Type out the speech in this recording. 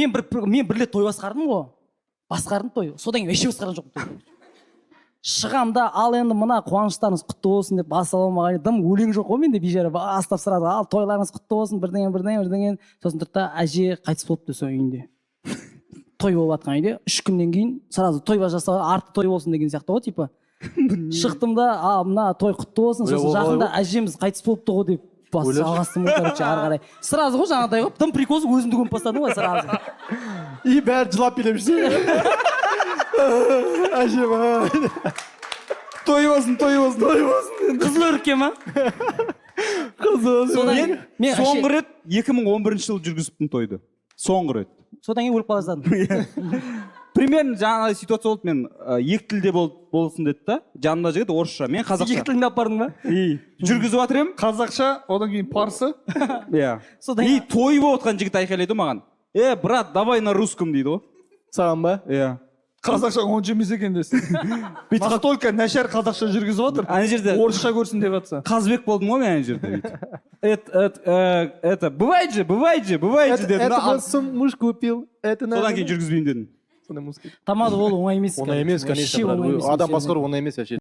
мен бір рет той басқардым ғой. Басқардым той. Содан кейін вообще басқарған жоқпын. Шығамда, ал енді мына қуаныштарыңыз құтты болсын деп бас салмаған едім. Өлең жоқ қой менде бейжара. Астап сұрады. Ал тойларыңыз құтты болсын, бірдеңе. Сосын тұрды да әже қайтыс болыпты сол үйінде. Той болып жатқан үйде 3 күннен кейін сразу тойба жасау, арты той болсын деген сияқты ғой, типа. Шықтым да, мына той құтты болсын. Сосын жақында әжеміз қайтыс болыпты ғой деп бас жалғастым ғой, короче, ары қарай. Сразу ғой жаңағыдай ғой, тым приколсыз өзімді көміп бастадым ғой сразу. И бәрі жылап билеп жүрсе. Әжем. Той болсын. Қызыл өрікке ма? Мен соңғы рет 2011 жылы жүргізіппін тойды. Соңғы рет. Содан кейін өліп қала жаздадым. Примерно жаңағы ситуация болды, мен екі тілде болсын деді да, жанымда жігіт орысша, мен қазақша. Екі тілінде алып бардың ба? Жүргізіп жатыр едім. Қазақша, одан кейін парсы. Иә. И той болып отқан жігіт айқайлайды маған. Брат, давай на русском дейді ғой. Саған ба? Иә. Қазақша онша емес екен десін. Настолько нашар қазақша жүргізіп отыр. Ана жерде орысша көрсін деп жатса. Қазбек болдым ғой мен ана жерде. Это бывает же дедім. Это муж купил. Содан кейін жүргізбеймін дедім. Тамады ол оңай емес. Оңай емес, конечно. Адам басқару оңай емес вообще.